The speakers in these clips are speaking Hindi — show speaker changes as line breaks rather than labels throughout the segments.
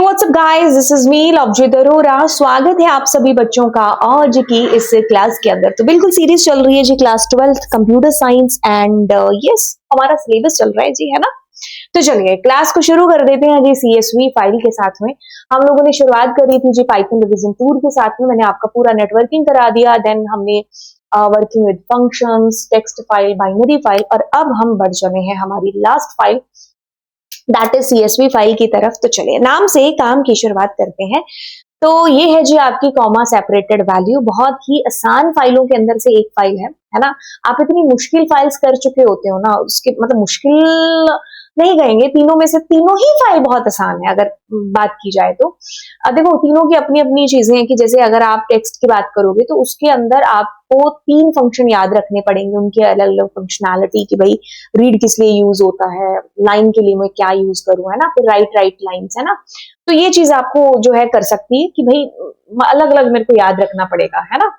WhatsApp guys, this is me Lovejeet Arora. स्वागत है आप सभी बच्चों का आज की इस क्लास के अंदर। तो बिल्कुल सीरीज चल रही है जी, class 12 computer science and yes हमारा सिलेबस चल रहा है जी, है ना। तो चलिए क्लास को शुरू कर देते हैं जी। सीएसवी फाइल के साथ में हम लोगों ने शुरुआत करी थी जी पाइथन रिवीजन टूर के साथ में। मैंने आपका पूरा नेटवर्किंग करा दिया, देन हमने working with functions, text file, binary file, और अब हम बढ़ चले हैं हमारी last file that is CSV file की तरफ। तो चलिए नाम से काम की शुरुआत करते हैं। तो ये है जी आपकी कॉमा सेपरेटेड वैल्यू। बहुत ही आसान फाइलों के अंदर से एक फाइल है ना। आप इतनी मुश्किल फाइल्स कर चुके होते हो ना, उसके मतलब मुश्किल नहीं कहेंगे, तीनों में से तीनों ही फाइल बहुत आसान है अगर बात की जाए तो। देखो तीनों की अपनी अपनी चीजें हैं कि जैसे अगर आप टेक्स्ट की बात करोगे तो उसके अंदर आपको 3 फंक्शन याद रखने पड़ेंगे, उनके अलग अलग फंक्शनैलिटी की भाई रीड किस लिए यूज होता है, लाइन के लिए मैं क्या यूज करूं, है ना, फिर राइट लाइंस, है ना। तो ये चीज आपको जो है कर सकती है कि भाई अलग अलग मेरे को याद रखना पड़ेगा, है ना।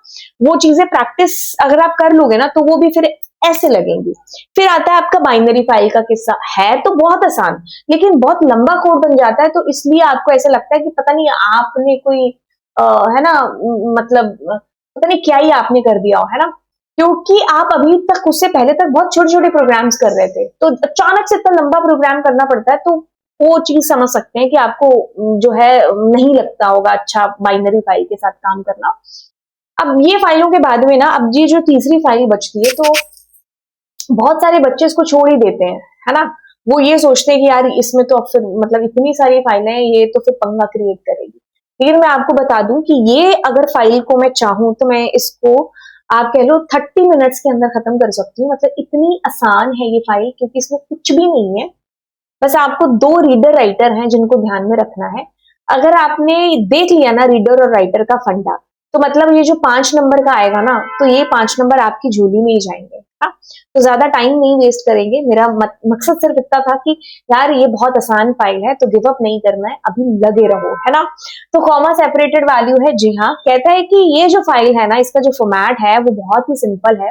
वो चीजें प्रैक्टिस अगर आप कर लोगे ना तो वो भी फिर ऐसे लगेंगी। फिर आता है आपका बाइनरी फाइल का किस्सा। है तो बहुत आसान लेकिन बहुत लंबा कोड बन जाता है, तो इसलिए आपको ऐसा लगता है कि पता नहीं आपने कोई है ना, मतलब पता नहीं क्या ही आपने कर दिया हो, है ना। क्योंकि आप अभी तक उससे पहले तक बहुत छोटे छोटे प्रोग्राम्स कर रहे थे, तो अचानक से इतना लंबा प्रोग्राम करना पड़ता है, तो वो चीज समझ सकते हैं कि आपको जो है नहीं लगता होगा अच्छा बाइनरी फाइल के साथ काम करना। अब ये फाइलों के बाद में ना, अब ये जो तीसरी फाइल बचती है, तो बहुत सारे बच्चे इसको छोड़ ही देते हैं, है ना। वो ये सोचते हैं कि यार इसमें तो अब फिर मतलब इतनी सारी फाइलें हैं, ये तो फिर पंगा क्रिएट करेगी। लेकिन मैं आपको बता दूं कि ये अगर फाइल को मैं चाहूं तो मैं इसको आप कह लो 30 मिनट्स के अंदर खत्म कर सकती हूँ। मतलब इतनी आसान है ये फाइल, क्योंकि इसमें कुछ भी नहीं है। बस आपको 2 रीडर राइटर हैं जिनको ध्यान में रखना है। अगर आपने देख लिया ना रीडर और राइटर का फंडा, तो मतलब ये जो 5 नंबर का आएगा ना, तो ये 5 नंबर आपकी झोली में ही जाएंगे। हाँ, तो ज्यादा टाइम नहीं वेस्ट करेंगे। मेरा मकसद सिर्फ इतना था कि यार ये बहुत आसान फाइल है, तो गिव अप नहीं करना है, अभी लगे रहो, है ना। तो कॉमा सेपरेटेड वैल्यू है जी हाँ, कहता है कि ये जो फाइल है ना, इसका जो फॉर्मेट है वो बहुत ही सिंपल है।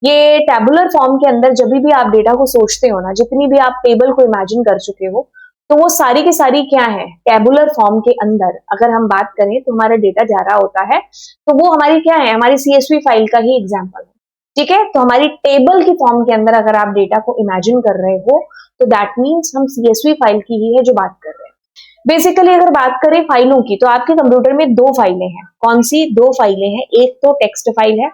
ये टैबुलर फॉर्म के अंदर जब भी आप डेटा को सोचते हो ना, जितनी भी आप टेबल को इमेजिन कर चुके हो, तो वो सारी की सारी क्या है, टैबुलर फॉर्म के अंदर अगर हम बात करें तो हमारा डेटा जा रहा होता है, तो वो हमारी क्या है, हमारी सीएसवी फाइल का ही एग्जांपल है। ठीक है, तो हमारी टेबल की फॉर्म के अंदर अगर आप डेटा को इमेजिन कर रहे हो, तो दैट मीन्स हम सीएसवी फाइल की ही है जो बात कर रहे हैं। बेसिकली अगर बात करें फाइलों की, तो आपके कंप्यूटर में 2 फाइलें हैं। कौन सी 2 फाइलें हैं? एक तो टेक्स्ट फाइल है,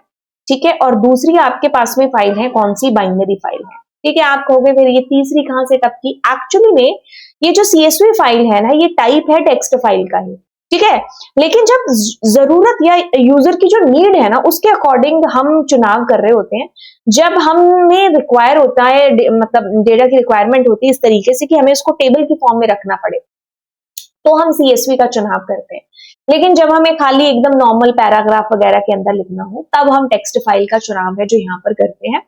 ठीक है, और दूसरी आपके पास में फाइल है, कौन सी? बाइनरी फाइल है। ठीक है, आप कहोगे फिर ये तीसरी कहां से टप की? एक्चुअली में ये जो सीएसवी फाइल है ना, ये टाइप है टेक्स्ट फाइल का ही। ठीक है, लेकिन जब जरूरत या यूजर की जो नीड है ना, उसके अकॉर्डिंग हम चुनाव कर रहे होते हैं। जब हमें रिक्वायर होता है, मतलब डेटा की रिक्वायरमेंट होती है इस तरीके से कि हमें इसको टेबल की फॉर्म में रखना पड़े, तो हम सीएसवी का चुनाव करते हैं। लेकिन जब हमें खाली एकदम नॉर्मल पैराग्राफ वगैरह के अंदर लिखना हो, तब हम टेक्स्ट फाइल का चुनाव है जो यहाँ पर करते हैं।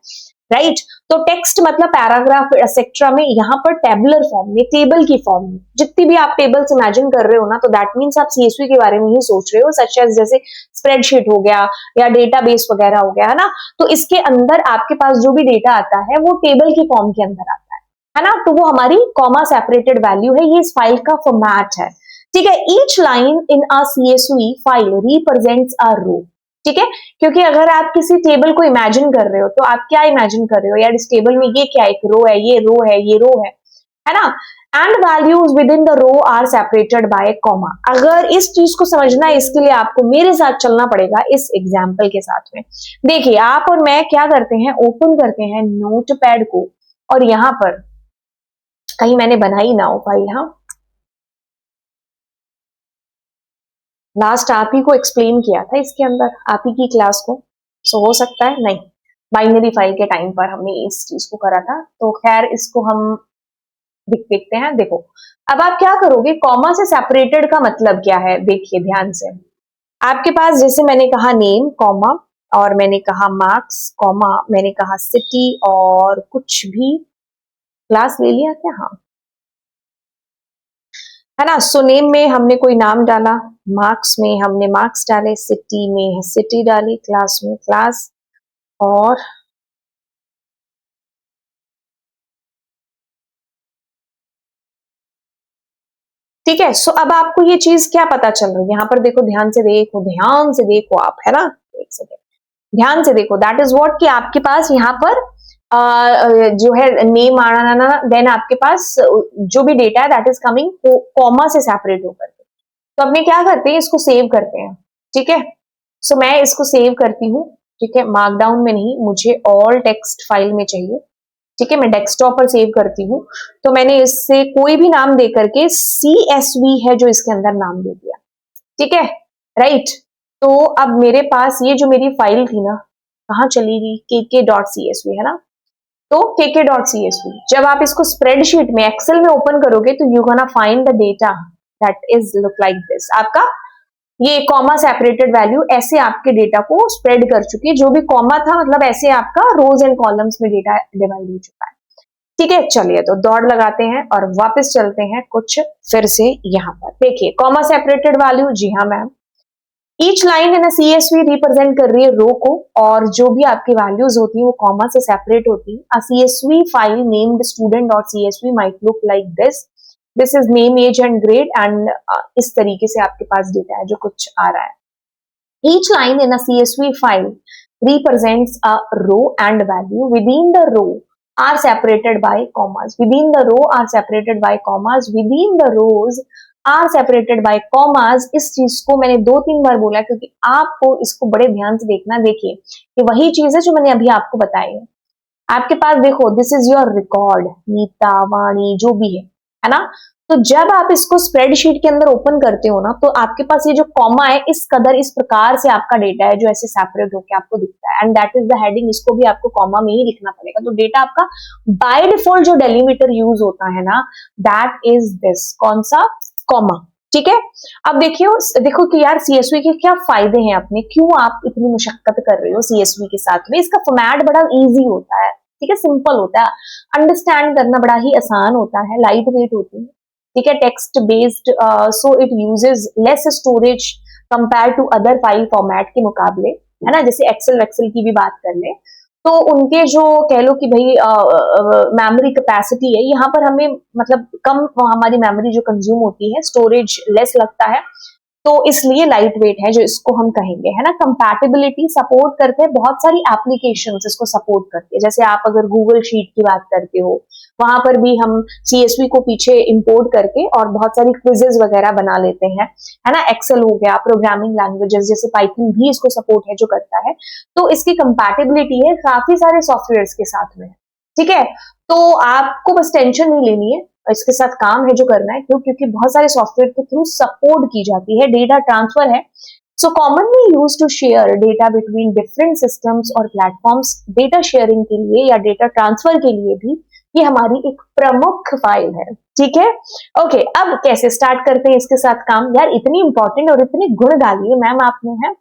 राइट, तो टेक्स्ट मतलब पैराग्राफ एक्सेट्रा में, यहाँ पर टेबुलर फॉर्म में, टेबल की फॉर्म में, जितनी भी आप टेबल्स इमेजिन कर रहे हो ना, तो दैट मीन्स आप सीएसवी के बारे में ही सोच रहे हो, सच एज जैसे स्प्रेडशीट हो गया या डेटाबेस वगैरह हो गया, है ना। तो इसके अंदर आपके पास जो भी डेटा आता है वो टेबल की फॉर्म के अंदर आता है ना। तो वो हमारी कॉमा सेपरेटेड वैल्यू है, ये इस फाइल का फॉर्मेट है। ठीक है, each line in a CSV file represents a row. ठीक है, क्योंकि अगर आप किसी टेबल को इमेजिन कर रहे हो, तो आप क्या इमेजिन कर रहे हो, यार इस टेबल में ये क्या, एक रो है, ये रो है, ये रो है ना। And values within the row are separated by comma. अगर इस चीज को समझना है, इसके लिए आपको मेरे साथ चलना पड़ेगा इस एग्जाम्पल के साथ में। देखिए आप और मैं क्या करते हैं, ओपन करते हैं नोटपैड को, और यहां पर कहीं मैंने बनाई ना हो फाइल, हाँ लास्ट आप ही को एक्सप्लेन किया था इसके अंदर, आप ही की क्लास को, सो हो सकता है नहीं, बाइनरी फाइल के टाइम पर हमने इस चीज को करा था। तो खैर इसको हम देखते हैं। देखो अब आप क्या करोगे, कॉमा से सेपरेटेड का मतलब क्या है, देखिए ध्यान से। आपके पास जैसे मैंने कहा नेम कॉमा, और मैंने कहा मार्क्स कॉमा, मैंने कहा सिटी, और कुछ भी क्लास ले लिया क्या, हाँ है ना। सो नेम में हमने कोई नाम डाला, मार्क्स में हमने मार्क्स डाले, सिटी में सिटी डाली, क्लास में क्लास, और ठीक है। सो अब आपको ये चीज क्या पता चल रही है, यहाँ पर देखो, ध्यान से देखो आप, है ना, एक सेकेंड, ध्यान से देखो, दैट इज व्हाट, कि आपके पास यहाँ पर जो है नेम आना, देन आपके पास जो भी डेटा है दैट इज कमिंग कॉमा से सेपरेट होकर के। तो अब मैं क्या करते हैं, इसको सेव करते हैं, ठीक है। सो मैं इसको सेव करती हूँ, ठीक है, मार्कडाउन में नहीं, मुझे ऑल टेक्स्ट फाइल में चाहिए, ठीक है, मैं डेस्कटॉप पर सेव करती हूँ। तो मैंने इससे कोई भी नाम दे करके CSV है जो इसके अंदर नाम दे दिया, ठीक है, राइट। तो अब मेरे पास ये जो मेरी फाइल थी ना, कहाँ चली गई, kk.csv, है ना। तो kk.csv, जब आप इसको स्प्रेडशीट में एक्सेल में ओपन करोगे तो you gonna find the data that is look like this. आपका ये कॉमा सेपरेटेड वैल्यू ऐसे आपके डेटा को स्प्रेड कर चुकी है, जो भी कॉमा था मतलब ऐसे आपका रोज एंड कॉलम्स में डेटा डिवाइड हो चुका है, ठीक है। चलिए तो दौड़ लगाते हैं और वापस चलते हैं कुछ फिर से यहाँ पर। देखिए कॉमा सेपरेटेड वैल्यू, जी हाँ मैम, ईच लाइन इन CSV रिप्रेजेंट कर रही है रो को, और जो भी आपकी वैल्यूज होती है वो कॉमा से सेपरेट होती है। A CSV file named student.csv might look like this is name, age and grade, and इस तरीके से आपके पास डेटा है जो कुछ आ रहा है। Each line in a CSV file represents a row and value. Within the row are separated by commas. Within the row are separated by commas. Within the rows are separated by commas. इस चीज को मैंने 2-3 बार बोला क्योंकि आपको इसको बड़े ध्यान से देखना। देखिए ये वही चीज है जो मैंने अभी आपको बताई है। आपके पास देखो, this is your record, Nita, Vani, जो भी है ना। तो जब आप इसको स्प्रेडशीट के अंदर ओपन करते हो ना, तो आपके पास ये जो कॉमा है, इस कदर इस प्रकार से आपका डेटा है जो ऐसे सेपरेट होकर आपको दिखता है, and that is the heading. इसको भी आपको कॉमा में ही लिखना पड़ेगा। तो डेटा आपका बाय डिफॉल्ट जो डेलीमीटर यूज होता है ना, दैट इज दिस, कौन सा, कॉमा, ठीक है। अब देखिए, देखो कि यार CSV के क्या फायदे हैं अपने, क्यों आप इतनी मुशक्कत कर रहे हो CSV के साथ में। इसका फॉर्मेट बड़ा इजी होता है, ठीक है, सिंपल होता है, अंडरस्टैंड करना बड़ा ही आसान होता है, लाइट वेट होती है, ठीक है, text based, so it uses less storage compare to other file format के मुकाबले, है ना। जैसे एक्सेल की भी बात कर ले तो उनके जो कह लो कि भाई मेमोरी कैपेसिटी है, यहाँ पर हमें मतलब कम हमारी मेमोरी जो कंज्यूम होती है, स्टोरेज लेस लगता है, तो इसलिए लाइट वेट है जो इसको हम कहेंगे, है ना। कंपैटिबिलिटी सपोर्ट करते हैं, बहुत सारी एप्लीकेशंस इसको सपोर्ट करती है। जैसे आप अगर गूगल शीट की बात करते हो, वहां पर भी हम CSV को पीछे इंपोर्ट करके और बहुत सारी क्विजेस वगैरह बना लेते हैं, है ना। एक्सेल हो गया, प्रोग्रामिंग लैंग्वेजेस जैसे पाइथन भी इसको सपोर्ट है जो करता है। तो इसकी कंपैटिबिलिटी है काफी सारे सॉफ्टवेयर के साथ में, ठीक है। तो आपको बस टेंशन नहीं लेनी है, इसके साथ काम है जो करना है, क्यों, क्योंकि बहुत सारे सॉफ्टवेयर के थ्रू सपोर्ट की जाती है, डेटा ट्रांसफर है। So commonly use to share data between different systems और प्लेटफॉर्म्स। डेटा शेयरिंग के लिए या डेटा ट्रांसफर के लिए भी ये हमारी एक प्रमुख फाइल है, ठीक है। ओके, अब कैसे स्टार्ट करते हैं इसके साथ काम। यार इतनी इंपॉर्टेंट और इतनी गुण डाली है मैम आपने, है।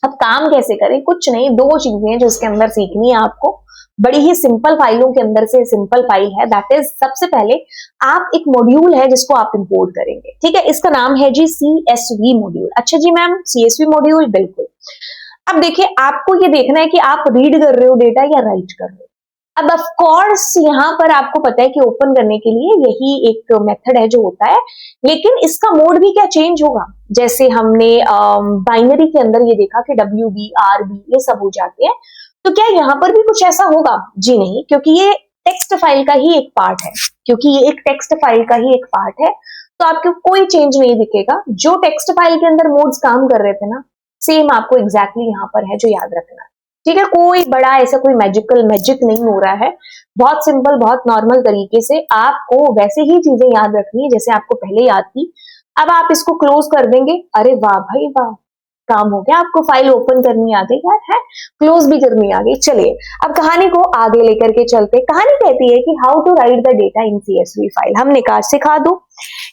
अब काम कैसे करें, कुछ नहीं, 2 चीजें जो इसके अंदर सीखनी है आपको, बड़ी ही सिंपल फाइलों के अंदर से सिंपल फाइल है, दैट इज सबसे पहले आप एक मॉड्यूल है जिसको आप इंपोर्ट करेंगे, ठीक है। इसका नाम है जी CSV मॉड्यूल। अच्छा जी मैम, CSV मॉड्यूल, बिल्कुल। अब देखिए आपको ये देखना है कि आप रीड कर रहे हो डेटा या राइट कर रहे हो। अब ऑफ कोर्स यहाँ पर आपको पता है कि ओपन करने के लिए यही एक मेथड है जो होता है, लेकिन इसका मोड भी क्या चेंज होगा। जैसे हमने बाइनरी के अंदर ये देखा कि WB RB ये सब हो जाते हैं, तो क्या यहाँ पर भी कुछ ऐसा होगा? जी नहीं, क्योंकि ये टेक्स्ट फाइल का ही एक पार्ट है, तो आपको कोई चेंज नहीं दिखेगा। जो टेक्स्ट फाइल के अंदर मोड्स काम कर रहे थे ना, सेम आपको एग्जैक्टली यहाँ पर है जो याद रखना है, ठीक है। कोई बड़ा ऐसा कोई मैजिक नहीं हो रहा है, बहुत सिंपल, बहुत नॉर्मल तरीके से आपको वैसे ही चीजें याद रखनी है जैसे आपको पहले याद थी। अब आप इसको क्लोज कर देंगे, अरे वाह भाई वाह, काम हो गया, आपको फाइल ओपन करनी आ गई यार, है, क्लोज भी करनी आ गई। चलिए अब कहानी को आगे लेकर के चलते। कहानी कहती है कि how to write the data in CSV file. हमने कहा सिखा दो,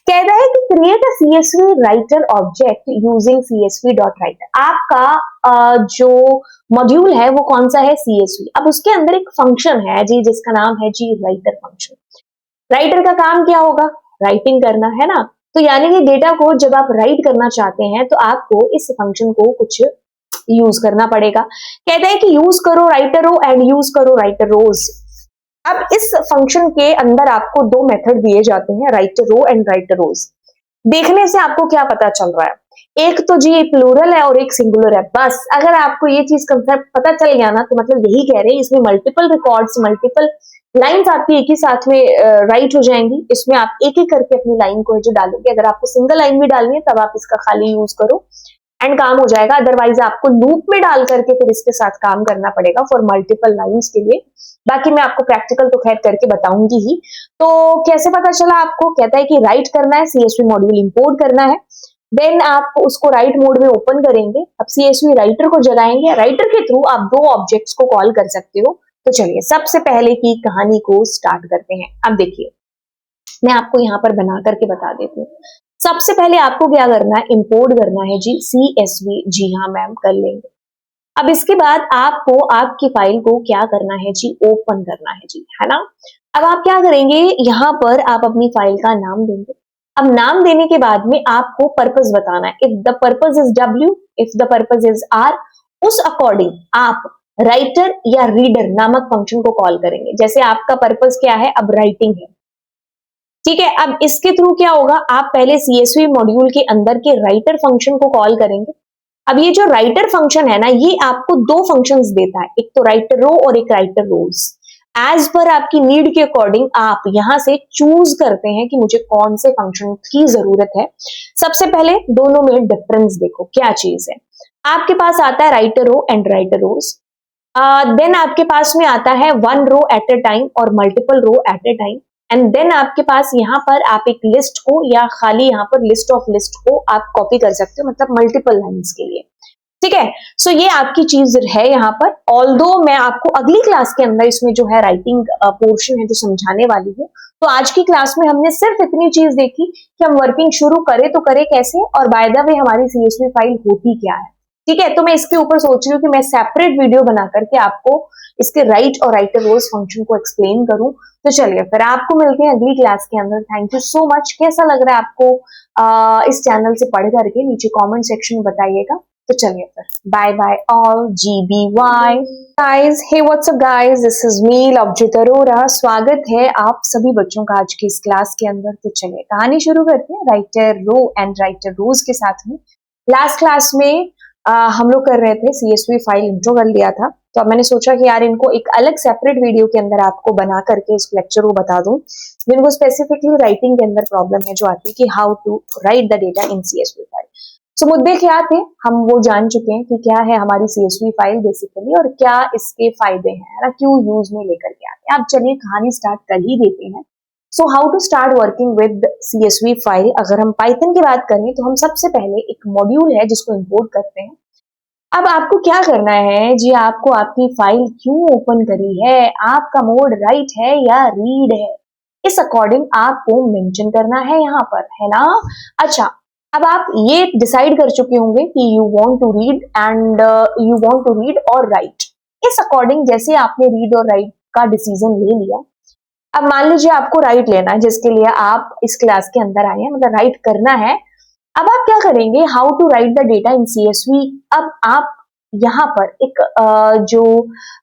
कहता है कि create a CSV writer object using CSV.writer। आपका जो मॉड्यूल है वो कौन सा है, CSV। अब उसके अंदर एक फंक्शन है जी जिसका नाम है जी राइटर फंक्शन। राइटर का काम क्या होगा, राइटिंग करना, है ना। तो यानी कि डेटा को जब आप राइट करना चाहते हैं तो आपको इस फंक्शन को कुछ यूज करना पड़ेगा। कहता है कि यूज करो राइटर रो एंड यूज करो राइटर रोज। अब इस फंक्शन के अंदर आपको 2 मेथड दिए जाते हैं, राइटर रो एंड राइटर रोज। देखने से आपको क्या पता चल रहा है? एक तो जी प्लूरल है और एक सिंगुलर है, बस अगर आपको ये चीज कंसेप्ट पता चल गया ना तो मतलब यही कह रहे हैं इसमें मल्टीपल रिकॉर्ड्स, मल्टीपल लाइंस आपकी एक ही साथ में राइट हो जाएंगी। इसमें आप एक एक करके अपनी लाइन को जो डालोगे, अगर आपको सिंगल लाइन भी डालनी है तब आप इसका खाली यूज करो एंड काम हो जाएगा, अदरवाइज आपको लूप में डाल करके फिर इसके साथ काम करना पड़ेगा फॉर मल्टीपल लाइंस के लिए। बाकी मैं आपको प्रैक्टिकल तो खैर करके बताऊंगी ही। तो कैसे पता चला आपको? कहता है कि राइट करना है, सीएसवी मॉड्यूल इंपोर्ट करना है, देन आप उसको राइट मोड में ओपन करेंगे। अब सीएसवी राइटर को जगाएंगे, राइटर के थ्रू आप दो ऑब्जेक्ट्स को कॉल कर सकते हो। तो चलिए सबसे पहले की कहानी को स्टार्ट करते हैं। अब देखिए मैं आपको यहाँ पर बना करके बता देती हूँ। सबसे पहले आपको क्या करना है, इंपोर्ट करना है जी सीएसवी। जी हाँ मैम, कर लेंगे। अब इसके बाद आपको आपकी फाइल को क्या करना है जी, ओपन करना है जी, है ना। अब आप क्या करेंगे, यहाँ पर आप अपनी फाइल का नाम देंगे। अब नाम देने के बाद में आपको पर्पस बताना है। If the purpose is W, if the purpose is R, उस अकॉर्डिंग आप राइटर या रीडर नामक फंक्शन को कॉल करेंगे। जैसे आपका पर्पस क्या है, अब राइटिंग है, ठीक है। अब इसके थ्रू क्या होगा, आप पहले सीएसवी मॉड्यूल के अंदर के राइटर फंक्शन को कॉल करेंगे। अब ये जो राइटर फंक्शन है ना, ये आपको दो फंक्शंस देता है, एक तो राइटर रो और एक राइटर रोज। एज पर आपकी नीड के अकॉर्डिंग आप यहां से चूज करते हैं कि मुझे कौन से फंक्शन की जरूरत है। सबसे पहले दोनों में डिफरेंस देखो क्या चीज है। आपके पास आता है writer row and writer rows, then आपके पास में आता है one row at a time और multiple row at a time, and then आपके पास यहाँ पर आप एक लिस्ट को या खाली यहाँ पर लिस्ट ऑफ लिस्ट को आप कॉपी कर सकते हो, मतलब मल्टीपल लाइंस के लिए, ठीक है। सो ये आपकी चीज है यहाँ पर। ऑल्दो मैं आपको अगली क्लास के अंदर इसमें जो है राइटिंग पोर्शन है जो समझाने वाली हूँ। तो आज की क्लास में हमने सिर्फ इतनी चीज देखी कि हम वर्किंग शुरू करें तो करें कैसे, और बाय द वे हमारी सीएसवी फाइल होती क्या है, ठीक है। तो मैं इसके ऊपर सोच रही हूँ कि मैं सेपरेट वीडियो बना करके आपको इसके राइट और राइटर रोज फंक्शन को एक्सप्लेन करूं। तो चलिए फिर आपको मिलते हैं अगली क्लास के अंदर। Thank you so much. कैसा लग रहा है आपको इस चैनल से पढ़ करके, नीचे कमेंट सेक्शन में बताइएगा। तो चलिए फिर, bye bye all, GBY guys. Hey what's up guys, this is me Lovejeet Arora. स्वागत है आप सभी बच्चों का आज की इस क्लास के अंदर। तो चलिए कहानी शुरू करते हैं राइटर रो एंड राइटर रोज के साथ में। लास्ट क्लास में हम लोग कर रहे थे सीएसवी फाइल इंट्रो कर लिया था, तो अब मैंने सोचा कि यार इनको एक अलग सेपरेट वीडियो के अंदर आपको बना करके इस लेक्चर को बता दूं, जिनको स्पेसिफिकली राइटिंग के अंदर प्रॉब्लम है जो आती है कि how to write the data in CSV file. So मुद्दे क्या थे हम वो जान चुके हैं कि क्या है हमारी सीएसवी फाइल बेसिकली और क्या इसके फायदे हैं ना, क्यों यूज में लेकर के आते हैं। अब चलिए कहानी स्टार्ट कर ही देते हैं। So how to start working with CSV file. अगर हम पाइथन की बात करें तो हम सबसे पहले एक मॉड्यूल है जिसको इंपोर्ट करते हैं। अब आपको क्या करना है जी, आपको आपकी फाइल क्यों ओपन करी है, आपका मोड राइट है या रीड है, इस अकॉर्डिंग आपको मेंशन करना है यहाँ पर, है ना। अच्छा, अब आप ये डिसाइड कर चुके होंगे कि you want to read and you want to read और राइट। इस अकॉर्डिंग जैसे आपने रीड और राइट का डिसीजन ले लिया, अब मान लीजिए आपको राइट लेना है जिसके लिए आप इस क्लास के अंदर आए हैं, मतलब राइट करना है। अब आप क्या करेंगे, how to write the data in CSV. अब आप यहाँ पर एक जो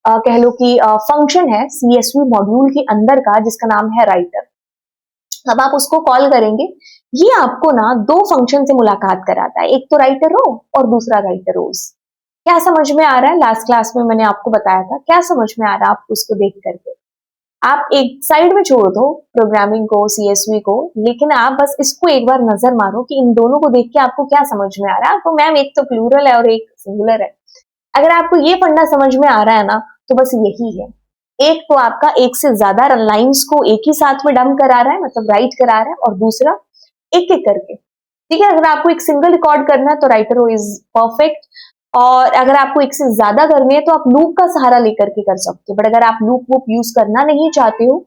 कह लो कि फंक्शन है सीएसवी मॉड्यूल के अंदर का जिसका नाम है राइटर। अब आप उसको कॉल करेंगे। ये आपको ना दो फंक्शन से मुलाकात कराता है, एक तो राइटर रो और दूसरा राइटर रोज। क्या समझ में आ रहा है? लास्ट क्लास में मैंने आपको बताया था, क्या समझ में आ रहा है आपको उसको देख करके? आप एक साइड में छोड़ दो प्रोग्रामिंग को, सीएसवी को, लेकिन आप बस इसको एक बार नजर मारो कि इन दोनों को देख के आपको क्या समझ में आ रहा है। तो मैम एक तो प्लूरल है और एक सिंगुलर है। अगर आपको ये फंडा समझ में आ रहा है ना, तो बस यही है। एक तो आपका एक से ज्यादा लाइंस को एक ही साथ में डंप करा रहा है, मतलब राइट करा रहा है, और दूसरा एक एक करके, ठीक है। अगर आपको एक सिंगल रिकॉर्ड करना है तो राइटर रो इज परफेक्ट, और अगर आपको एक से ज्यादा करनी है तो आप लूप का सहारा लेकर के कर सकते हो। बट अगर आप लूप वूप यूज करना नहीं चाहते हो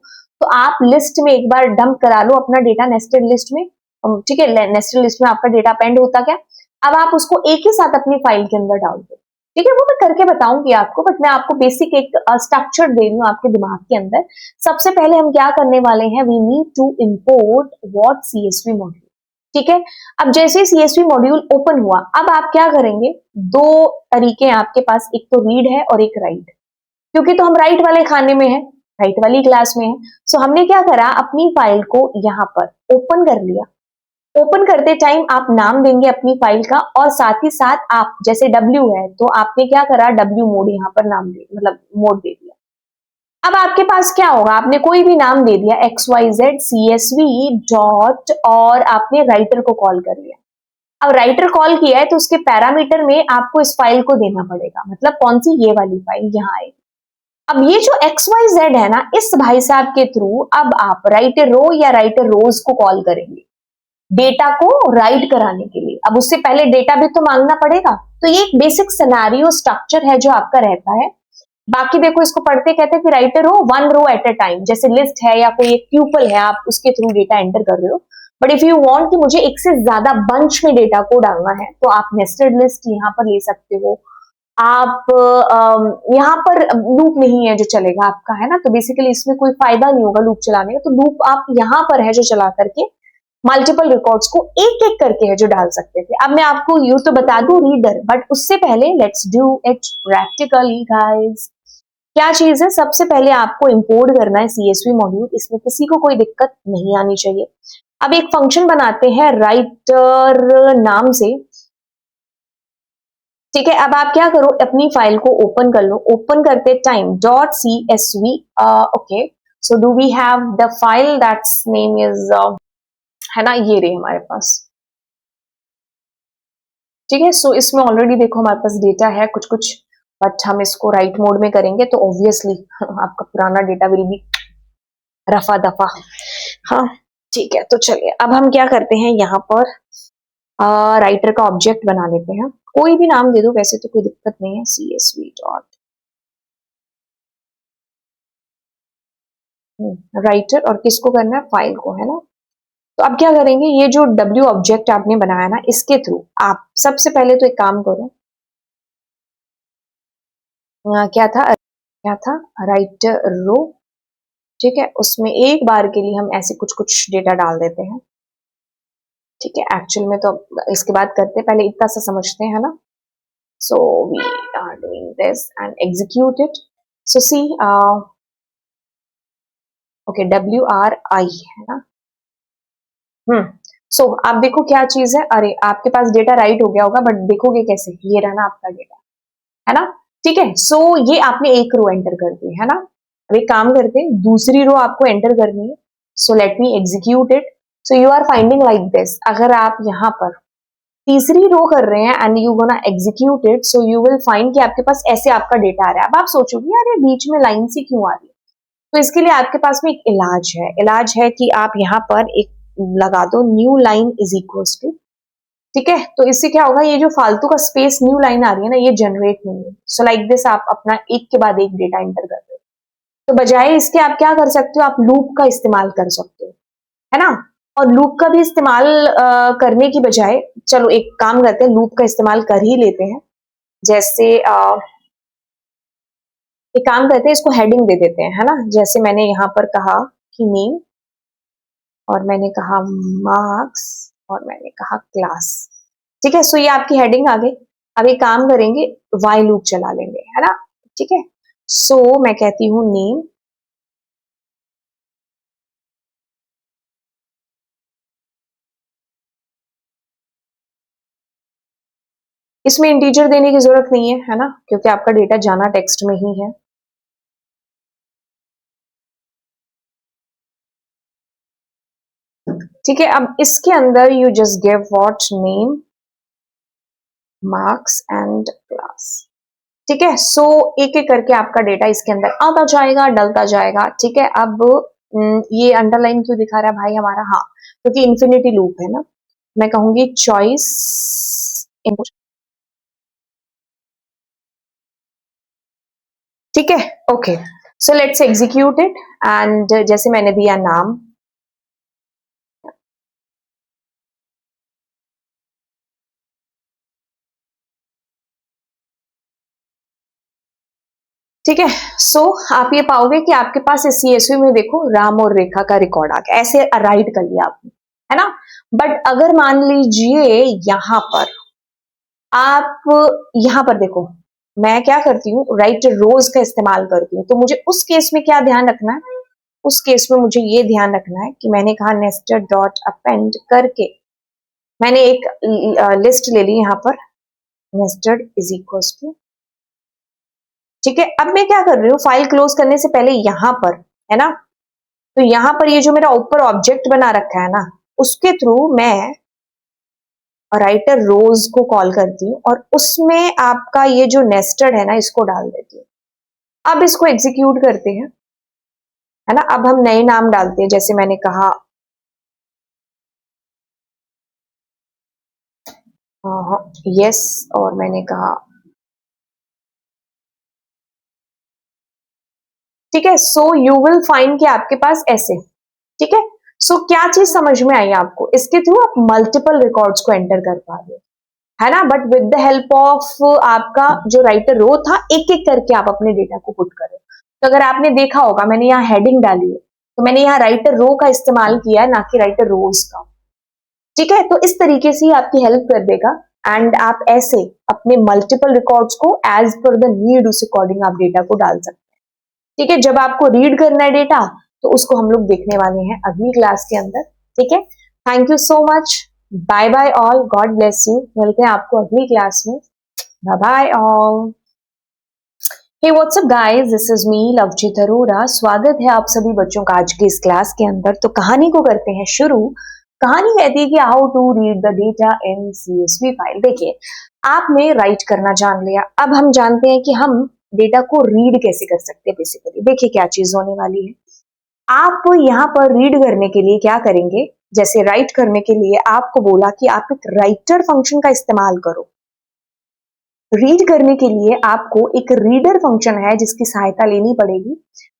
तो आप लिस्ट में एक बार डंप करा लो अपना डेटा नेस्टेड लिस्ट में, ठीक है। नेस्टेड लिस्ट में आपका डेटा अपेंड होता क्या, अब आप उसको एक ही साथ अपनी फाइल के अंदर डाल दो, ठीक है। वो मैं करके बताऊंगी आपको, बट मैं आपको बेसिक एक स्ट्रक्चर दे रही हूँ आपके दिमाग के अंदर। सबसे पहले हम क्या करने वाले हैं, we need to import what CSV module, ठीक है। अब जैसे सीएसवी मॉड्यूल ओपन हुआ, अब आप क्या करेंगे, दो तरीके हैं आपके पास, एक तो रीड है और एक राइट। क्योंकि तो हम राइट वाले खाने में है, राइट वाली क्लास में है, सो हमने क्या करा, अपनी फाइल को यहाँ पर ओपन कर लिया। ओपन करते टाइम आप नाम देंगे अपनी फाइल का, और साथ ही साथ आप जैसे W है तो आपने क्या करा, W मोड यहाँ पर नाम दे मतलब मोड दे दिया। अब आपके पास क्या होगा, आपने कोई भी नाम दे दिया XYZ CSV डॉट, और आपने राइटर को कॉल कर लिया। अब राइटर कॉल किया है तो उसके पैरामीटर में आपको इस फाइल को देना पड़ेगा, मतलब कौन सी, ये वाली फाइल यहाँ आएगी। अब ये जो XYZ है ना, इस भाई साहब के थ्रू अब आप राइटर रो या राइटर रोज को कॉल करेंगे डेटा को राइट कराने के लिए। अब उससे पहले डेटा भी तो मांगना पड़ेगा। तो ये एक बेसिक सिनेरियो स्ट्रक्चर है जो आपका रहता है। बाकी देखो, इसको पढ़ते कहते हैं कि writer row one row at a time, जैसे लिस्ट है या कोई एक ट्यूपल है, आप उसके थ्रू डेटा एंटर कर रहे हो। बट इफ यू वांट कि मुझे एक से ज्यादा बंच में डेटा को डालना है तो आप नेस्टेड लिस्ट यहाँ पर ले सकते हो। आप यहाँ पर लूप नहीं है जो चलेगा आपका, है ना, तो बेसिकली इसमें कोई फायदा नहीं होगा लूप चलाने का। तो लूप आप यहाँ पर है जो चला करके मल्टीपल रिकॉर्ड्स को एक एक करके है जो डाल सकते थे। अब मैं आपको यू तो बता दूं रीडर, बट उससे पहले let's do it practically guys. क्या चीज है, सबसे पहले आपको इंपोर्ट करना है CSV मॉड्यूल, इसमें किसी को कोई दिक्कत नहीं आनी चाहिए। अब एक फंक्शन बनाते हैं राइटर नाम से, ठीक है। अब आप क्या करो, अपनी फाइल को ओपन कर लो। ओपन करते time dot CSV, okay, so do we have the file that's name is, है ना, ये रही हमारे पास, ठीक है। सो इसमें ऑलरेडी देखो हमारे पास डेटा है कुछ कुछ, बट हम इसको राइट मोड में करेंगे तो ऑब्वियसली आपका पुराना डेटा विल बी रफा दफा। हाँ ठीक है, तो चलिए अब हम क्या करते हैं, यहाँ पर राइटर का ऑब्जेक्ट बना लेते हैं। कोई भी नाम दे दो, वैसे तो कोई दिक्कत नहीं है। CSV डॉट राइटर, और किसको करना है, फाइल को, है ना। तो अब क्या करेंगे, ये जो W ऑब्जेक्ट आपने बनाया ना, इसके थ्रू आप सबसे पहले तो एक काम करो, क्या था राइटर रो, ठीक है। उसमें एक बार के लिए हम ऐसे कुछ कुछ डेटा डाल देते हैं, ठीक है। एक्चुअल में तो इसके बाद करते हैं, पहले इतना सा समझते हैं, है ना। So we are doing this and execute it. So see, okay, WRI, है ना। सो आप देखो क्या चीज है, अरे आपके पास डेटा राइट हो गया होगा, बट देखोगे कैसे, ये रहा ना आपका डेटा, है ना, ठीक है। सो ये आपने एक रो एंटर कर दी, है ना। अब एक काम करते हैं, दूसरी रो आपको एंटर करनी है। So let me execute it. So you are finding like this, अगर आप यहाँ पर तीसरी रो कर रहे हैं and you gonna execute it, so you will find कि आपके पास ऐसे आपका डेटा आ रहा है। अब आप सोचोगे यार ये बीच में लाइन सी क्यों आ रही है, तो इसके लिए आपके पास में एक इलाज है कि आप यहाँ पर एक लगा दो, new line is equal to, ठीक है। तो इससे क्या होगा, ये जो फालतू का स्पेस न्यू लाइन आ रही है ना, ये जनरेट नहीं है। सो लाइक दिस आप अपना एक के बाद एक डेटा एंटर कर रहे हो। तो बजाय इसके आप क्या कर सकते हो, आप लूप का इस्तेमाल कर सकते हो, है ना। और लूप का भी इस्तेमाल करने की बजाय, चलो एक काम करते हैं, लूप का इस्तेमाल कर ही लेते हैं। जैसे एक काम करते हैं, इसको हेडिंग दे देते हैं, है ना। जैसे मैंने यहाँ पर कहा कि नेम, और मैंने कहा मार्क्स, और मैंने कहा क्लास, ठीक है। सो ये आपकी हेडिंग आ गई। अब एक काम करेंगे, वाई लूप चला लेंगे, है ना, ठीक है। सो मैं कहती हूँ नेम, इसमें इंटीजर देने की जरूरत नहीं है ना, क्योंकि आपका डेटा जाना टेक्स्ट में ही है। ठीक है, अब इसके अंदर you just give what name, marks and class, ठीक है। सो एक एक करके आपका डेटा इसके अंदर आता जाएगा, डलता जाएगा, ठीक है। अब ये अंडरलाइन क्यों दिखा रहा है भाई हमारा, हाँ, क्योंकि इंफिनिटी लूप है ना। मैं कहूंगी चॉइस इनपुट, ठीक है, okay. So let's execute it, and जैसे मैंने दिया नाम, ठीक है। सो आप ये पाओगे कि आपके पास इस CSV में देखो राम और रेखा का रिकॉर्ड आ गया, ऐसे राइट कर लिया आपने, है ना। बट अगर मान लीजिए यहाँ पर आप, यहाँ पर देखो, मैं क्या करती हूँ, राइट रोज का इस्तेमाल करती हूँ, तो मुझे उस केस में क्या ध्यान रखना है, उस केस में मुझे ये ध्यान रखना है कि मैंने कहा नेस्टेड डॉट अपेंड करके मैंने एक लिस्ट ले ली यहाँ पर, नेस्टेड इज इक्वल्स टू, ठीक है। अब मैं क्या कर रही हूँ, फाइल क्लोज करने से पहले यहाँ पर, है ना, तो यहाँ पर ये जो मेरा ऊपर ऑब्जेक्ट बना रखा है ना, उसके थ्रू मैं राइटर रोज को कॉल करती हूँ और उसमें आपका ये जो नेस्टेड है ना, इसको डाल देती हूँ। अब इसको एग्जीक्यूट करते हैं, है ना। अब हम नए नाम डालते हैं, जैसे मैंने कहा यस, और मैंने कहा ठीक है। सो यू विल फाइंड कि आपके पास ऐसे, ठीक है। सो क्या चीज समझ में आई आपको, इसके थ्रू आप मल्टीपल रिकॉर्ड्स को एंटर कर पा रहे हो, है ना, but with the help of आपका जो राइटर रो था, एक एक करके आप अपने डेटा को पुट करो। तो अगर आपने देखा होगा, मैंने यहाँ हेडिंग डाली है, तो मैंने यहाँ राइटर रो का इस्तेमाल किया है, ना कि राइटर रोज का, ठीक है। तो इस तरीके से आपकी हेल्प कर देगा, एंड आप ऐसे अपने मल्टीपल रिकॉर्ड्स को एज पर द नीड उस अकॉर्डिंग आप डेटा को डाल सकते हैं, ठीक है। जब आपको रीड करना है डेटा, तो उसको हम लोग देखने वाले हैं अगली क्लास के अंदर, ठीक है। Thank you so much, bye bye all, God bless you, मिलते हैं आपको अगली क्लास में, bye bye all. Hey what's up guys, this is me Lovejeet Arora, स्वागत है आप सभी बच्चों का आज की इस क्लास के अंदर। तो कहानी को करते हैं शुरू। कहानी कहती है कि how to read the data in CSV file. देखिए, आपने राइट करना जान लिया, अब हम जानते हैं कि हम डेटा को रीड कैसे कर सकते हैं। बेसिकली देखिए क्या चीज होने वाली है। आप यहाँ पर रीड करने के लिए क्या करेंगे, जैसे राइट करने के लिए आपको बोला कि आप एक राइटर फंक्शन का इस्तेमाल करो। रीड करने के लिए आपको एक रीडर फंक्शन है जिसकी सहायता लेनी पड़ेगी।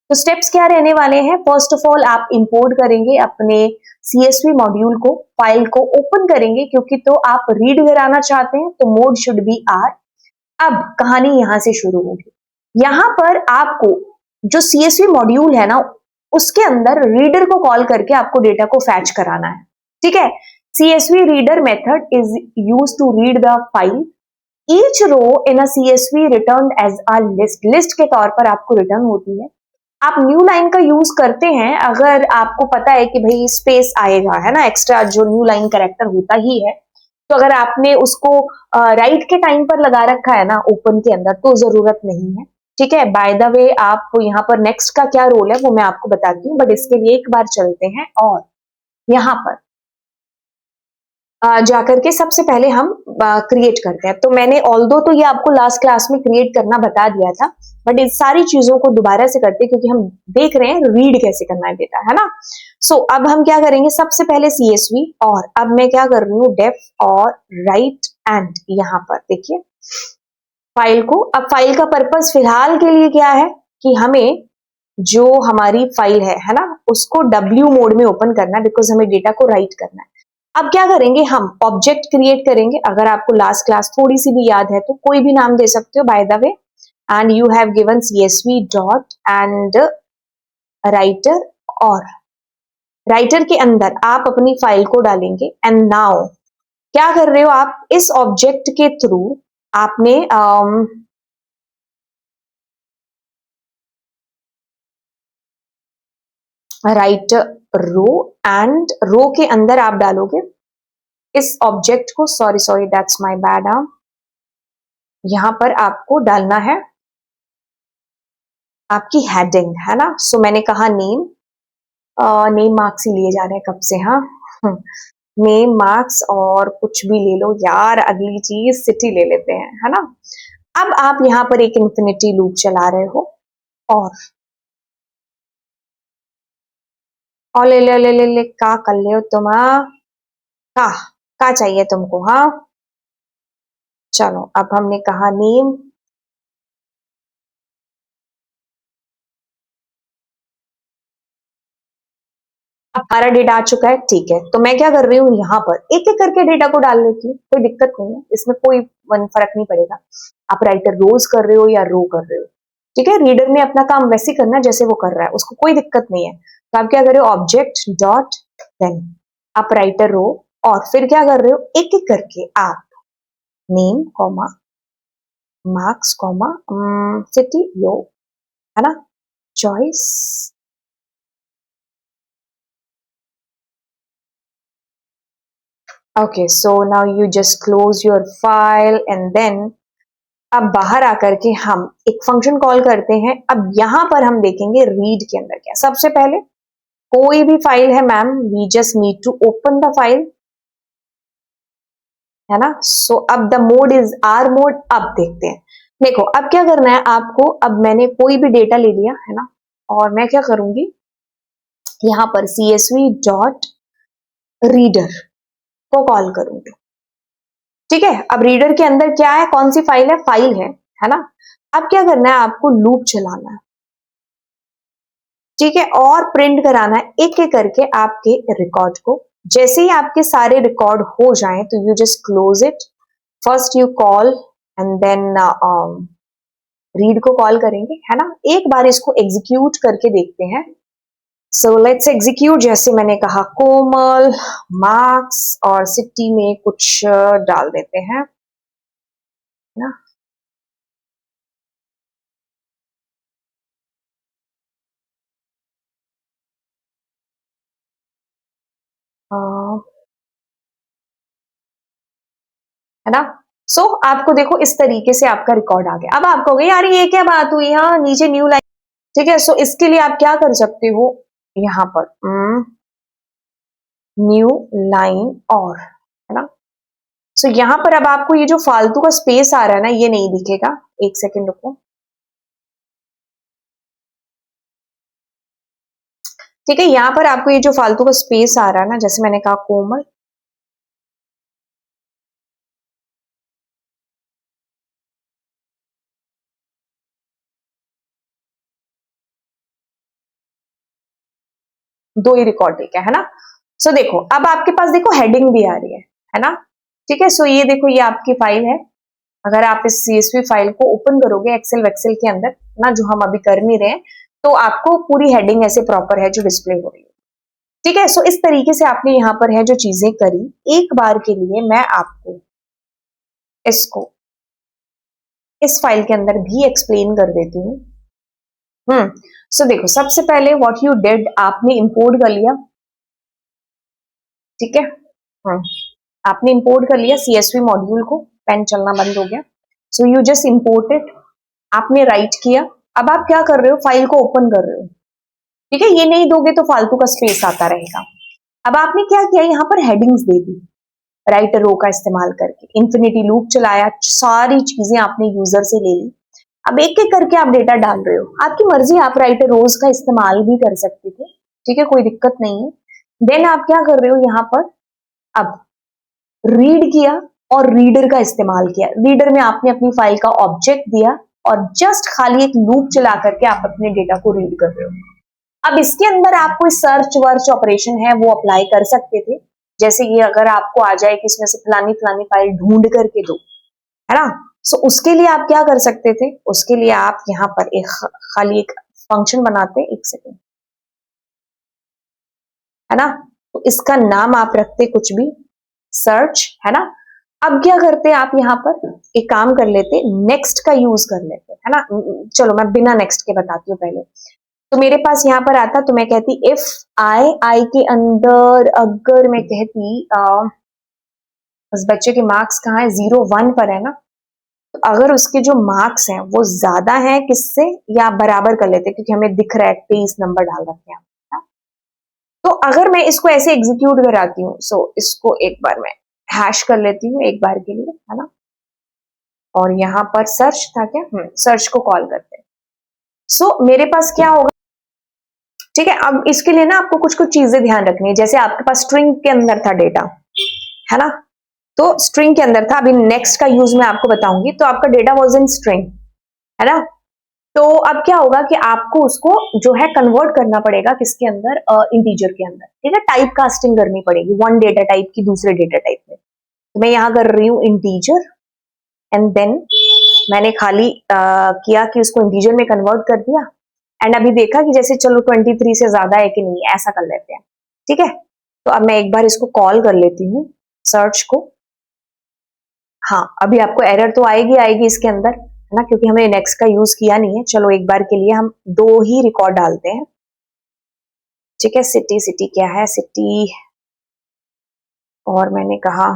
तो स्टेप्स क्या रहने वाले हैं, फर्स्ट ऑफ ऑल आप इंपोर्ट करेंगे अपने सीएसवी मॉड्यूल को, फाइल को ओपन करेंगे, क्योंकि तो आप रीड कराना चाहते हैं, तो मोड शुड बी आर। अब कहानी यहां से शुरू होगी। यहां पर आपको जो सीएसवी मॉड्यूल है ना, उसके अंदर रीडर को कॉल करके आपको डेटा को फैच कराना है, ठीक है। CSV reader method is use to read the file. Each row in a CSV return as a list, list के तौर पर आपको रिटर्न होती है। आप न्यू लाइन का यूज करते हैं अगर आपको पता है कि भाई स्पेस आएगा, है ना, एक्स्ट्रा जो न्यू लाइन कैरेक्टर होता ही है। तो अगर आपने उसको राइट के टाइम पर लगा रखा है ना ओपन के अंदर, तो जरूरत नहीं है, ठीक है। बाय द वे, आप यहाँ पर नेक्स्ट का क्या रोल है वो मैं आपको बताती हूँ, बट इसके लिए एक बार चलते हैं और यहाँ पर जाकर के सबसे पहले हम क्रिएट करते हैं। तो मैंने ऑल्दो तो ये आपको लास्ट क्लास में क्रिएट करना बता दिया था, बट इस सारी चीजों को दोबारा से करते हैं क्योंकि हम देख रहे हैं रीड कैसे करना है डेटा, है ना। सो अब हम क्या करेंगे, सबसे पहले सीएसवी, और अब मैं क्या कर रही हूँ, डेफ और राइट एंड यहाँ पर देखिए फाइल को। अब फाइल का पर्पस फिलहाल के लिए क्या है कि हमें जो हमारी फाइल है ना, उसको डब्ल्यू मोड में ओपन करना है, बिकॉज हमें डेटा को राइट करना है। अब क्या करेंगे, हम ऑब्जेक्ट क्रिएट करेंगे। अगर आपको लास्ट क्लास थोड़ी सी भी याद है तो कोई भी नाम दे सकते हो, by the way, and you have given CSV dot and writer, और राइटर के अंदर आप अपनी फाइल को डालेंगे। एंड नाउ क्या कर रहे हो आप, इस ऑब्जेक्ट के थ्रू आपने राइट रो, एंड रो के अंदर आप डालोगे इस ऑब्जेक्ट को, sorry sorry that's my bad, यहां पर आपको डालना है आपकी हेडिंग, है ना। सो मैंने कहा नेम, नेम मार्क्स ही लिए जा रहे हैं कब से, हाँ, नेम मार्क्स, और कुछ भी ले लो यार, अगली चीज सिटी ले लेते हैं, है ना। अब आप यहाँ पर एक इंफिनिटी लूप चला रहे हो, और ले का कर ले हो तुम, हाँ, का चाहिए तुमको, हाँ। चलो अब हमने कहा नेम, अब हमारा डेटा आ चुका है, ठीक है। तो मैं क्या कर रही हूँ, यहाँ पर एक एक करके डेटा को डाल लेती हूँ, कोई दिक्कत नहीं है, इसमें कोई फर्क नहीं पड़ेगा आप राइटर रोज कर रहे हो या रो कर रहे हो, ठीक है। रीडर ने अपना काम वैसे करना जैसे वो कर रहा है, उसको कोई दिक्कत नहीं है। तो आप क्या कर रहे हो, ऑब्जेक्ट डॉट, देन आप राइटर रो, और फिर क्या कर रहे हो, एक एक करके आप name comma marks comma city यो, है ना, choice, okay, so now you just close your file and then अब बाहर आकर के हम एक फंक्शन कॉल करते हैं। अब यहां पर हम देखेंगे रीड के अंदर क्या। सबसे पहले कोई भी फाइल है ma'am, we just need to open the file, है ना। सो अब the mode is R mode. अब देखते हैं, देखो अब क्या करना है आपको। अब मैंने कोई भी डेटा ले लिया है ना, और मैं क्या करूंगी, यहां पर csv डॉट रीडर को कॉल करूंगी। ठीक है, अब रीडर के अंदर क्या है, कौन सी फाइल है ना। अब क्या करना है आपको, लूप चलाना है, ठीक है, और प्रिंट कराना है एक एक करके आपके रिकॉर्ड को। जैसे ही आपके सारे रिकॉर्ड हो जाएं तो you just close it. First you call and then read को कॉल करेंगे, है ना। एक बार इसको एग्जीक्यूट करके देखते हैं। So let's execute. जैसे मैंने कहा कोमल, मार्क्स और सिटी में कुछ डाल देते हैं ना। है ना। सो आपको देखो इस तरीके से आपका रिकॉर्ड आ गया। अब आप कहोगे यार ये क्या बात हुई, यहाँ नीचे न्यू लाइन। ठीक है, सो इसके लिए आप क्या कर सकते हो, यहाँ पर न्यू लाइन और, है ना। सो यहाँ पर अब आपको ये जो फालतू का स्पेस आ रहा है ना, ये नहीं दिखेगा। एक सेकेंड रुको। ठीक है, यहाँ पर आपको ये जो फालतू का स्पेस आ रहा है ना, जैसे मैंने कहा कोमल, दो ही रिकॉर्ड है ना। सो देखो अब आपके पास देखो हेडिंग भी आ रही है ना। ठीक है, सो ये देखो ये आपकी फाइल है। अगर आप इस CSV फाइल को ओपन करोगे एक्सेल वेक्सेल के अंदर ना, जो हम अभी कर नहीं रहे हैं, तो आपको पूरी हेडिंग ऐसे प्रॉपर है जो डिस्प्ले हो रही है। ठीक है, सो इस तरीके से आपने यहाँ पर है जो चीजें करी। एक बार के लिए मैं आपको इसको इस फाइल के अंदर भी एक्सप्लेन कर देती हूँ। सो देखो सबसे पहले व्हाट यू डिड, आपने इंपोर्ट कर लिया। ठीक है, आपने इंपोर्ट कर लिया CSV मॉड्यूल को, पेन चलना बंद हो गया। सो यू जस्ट इंपोर्टेड, आपने राइट किया। अब आप क्या कर रहे हो, फाइल को ओपन कर रहे हो। ठीक है, ये नहीं दोगे तो फालतू का स्पेस आता रहेगा। अब आपने क्या किया, यहाँ पर हेडिंग्स दे दी, राइट रो का इस्तेमाल करके इन्फिनिटी लूप चलाया, सारी चीजें आपने यूजर से ले ली। अब एक एक करके आप डेटा डाल रहे हो, आपकी मर्जी, आप राइट रोज का इस्तेमाल भी कर सकते थे। ठीक है, कोई दिक्कत नहीं है। देन आप क्या कर रहे हो यहाँ पर, अब रीड किया और रीडर का इस्तेमाल किया। रीडर में आपने अपनी फाइल का ऑब्जेक्ट दिया और जस्ट खाली एक लूप चला करके आप अपने डेटा को रीड कर रहे हो। अब इसके अंदर आप कोई सर्च वर्च ऑपरेशन है वो अप्लाई कर सकते थे। जैसे ये अगर आपको आ जाए कि इसमें से फलानी फलानी फाइल ढूंढ करके दो, है ना। सो उसके लिए आप क्या कर सकते थे, उसके लिए आप यहाँ पर एक खाली एक फंक्शन बनाते, एक सेकेंड, है ना। तो इसका नाम आप रखते कुछ भी, सर्च, है ना। अब क्या करते आप यहाँ पर एक काम कर लेते, नेक्स्ट का यूज कर लेते, है ना। चलो मैं बिना नेक्स्ट के बताती हूँ पहले। तो मेरे पास यहाँ पर आता, तो मैं कहती इफ आई के अंदर अगर मैं कहती उस बच्चे के मार्क्स कहाँ है, 0 1 पर है ना। तो अगर उसके जो मार्क्स हैं वो ज्यादा है किससे, या बराबर कर लेते क्योंकि हमें दिख रहा है 23 नंबर डाल रखे हैं। तो अगर मैं इसको ऐसे एग्जीक्यूट कराती हूँ, सो इसको एक बार मैं हैश कर लेती हूँ एक बार के लिए, है ना। और यहाँ पर सर्च था क्या, सर्च को कॉल करते हैं। सो मेरे पास क्या होगा, ठीक है। अब इसके लिए ना आपको कुछ कुछ चीजें ध्यान रखनी है। जैसे आपके पास स्ट्रिंग के अंदर था डेटा, है ना। तो स्ट्रिंग के अंदर था, अभी नेक्स्ट का यूज मैं आपको बताऊंगी। तो आपका डेटा वॉज इन स्ट्रिंग, है ना। तो अब क्या होगा कि आपको उसको जो है कन्वर्ट करना पड़ेगा किसके अंदर, इंटीजर के अंदर। ठीक है, टाइप कास्टिंग करनी पड़ेगी वन डेटा टाइप की दूसरे डेटा टाइप में। तो मैं यहाँ कर रही हूँ इंटीजर एंड देन मैंने खाली किया कि उसको इंटीजर में कन्वर्ट कर दिया। एंड अभी देखा कि जैसे चलो 23 से ज्यादा है कि नहीं, ऐसा कर लेते हैं। ठीक है, तो अब मैं एक बार इसको कॉल कर लेती हूँ सर्च को। हाँ, अभी आपको एरर तो आएगी आएगी इसके अंदर, है ना, क्योंकि हमने नेक्स्ट का यूज किया नहीं है। चलो एक बार के लिए हम दो ही रिकॉर्ड डालते हैं। ठीक है, सिटी सिटी क्या है, सिटी और मैंने कहा,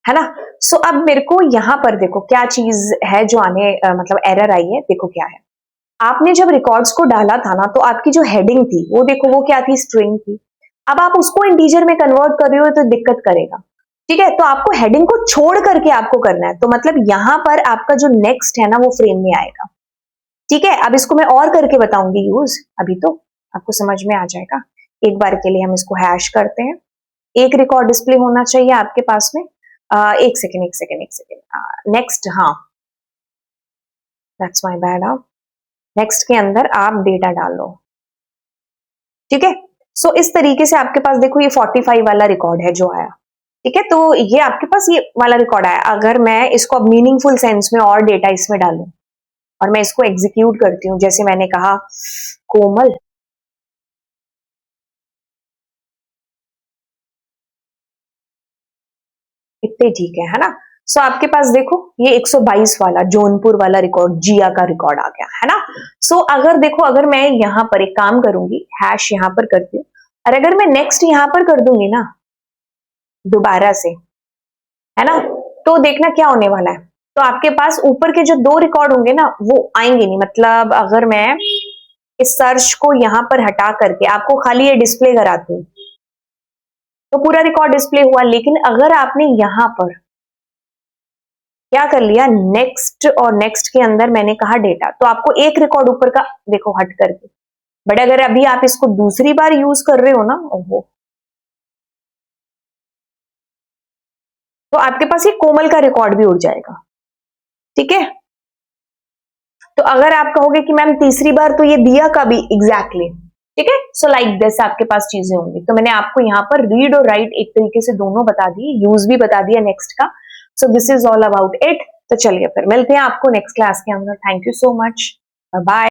है ना। सो अब मेरे को यहाँ पर देखो क्या चीज है जो आने मतलब एरर आई है, देखो क्या है। आपने जब रिकॉर्ड्स को डाला था ना, तो आपकी जो हेडिंग थी वो देखो, वो क्या थी, स्ट्रिंग थी। अब आप उसको इंटीजर में कन्वर्ट कर रहे हो तो दिक्कत करेगा, ठीक है। तो आपको हेडिंग को छोड़ करके आपको करना है, तो मतलब यहाँ पर आपका जो नेक्स्ट है ना वो फ्रेम में आएगा, ठीक है। अब इसको मैं और करके बताऊंगी यूज, अभी तो आपको समझ में आ जाएगा। एक बार के लिए हम इसको हैश करते हैं। एक रिकॉर्ड डिस्प्ले होना चाहिए आपके पास में। एक सेकेंड एक सेकेंड एक सेकेंड, नेक्स्ट, हाँ दैट्स माय बैड। आप नेक्स्ट के अंदर आप डेटा डाल लो, ठीक है। सो इस तरीके से आपके पास देखो ये 45 वाला रिकॉर्ड है जो आया, ठीक है। तो ये आपके पास ये वाला रिकॉर्ड आया। अगर मैं इसको अब मीनिंगफुल सेंस में और डेटा इसमें डालूं और मैं इसको एग्जीक्यूट करती हूँ, जैसे मैंने कहा कोमल, इतने ठीक है ना। सो आपके पास देखो ये 122 वाला जौनपुर वाला रिकॉर्ड, जिया का रिकॉर्ड आ गया, है ना। सो अगर देखो, अगर मैं यहां पर एक काम करूंगी, हैश यहां पर करती हूँ, और अगर मैं नेक्स्ट यहां पर कर दूंगी ना दोबारा से, है ना, तो देखना क्या होने वाला है। तो आपके पास ऊपर के जो दो रिकॉर्ड होंगे ना वो आएंगे नहीं। मतलब अगर मैं इस सर्च को यहां पर हटा करके आपको खाली ये डिस्प्ले कराती हूँ तो पूरा रिकॉर्ड डिस्प्ले हुआ, लेकिन अगर आपने यहां पर क्या कर लिया, नेक्स्ट, और नेक्स्ट के अंदर मैंने कहा डेटा, तो आपको एक रिकॉर्ड ऊपर का देखो हट करके। बट अगर अभी आप इसको दूसरी बार यूज कर रहे हो ना, ओहो, तो आपके पास ये कोमल का रिकॉर्ड भी उड़ जाएगा, ठीक है। तो अगर आप कहोगे कि मैम तीसरी बार तो ये दिया का भी एग्जैक्टली, ठीक है। सो लाइक दिस आपके पास चीजें होंगी। तो मैंने आपको यहाँ पर रीड और राइट एक तरीके से दोनों बता दिए, यूज भी बता दिया नेक्स्ट का। So this is all about it. तो चलिए फिर मिलते हैं आपको नेक्स्ट क्लास के अंदर। Thank you so much, bye.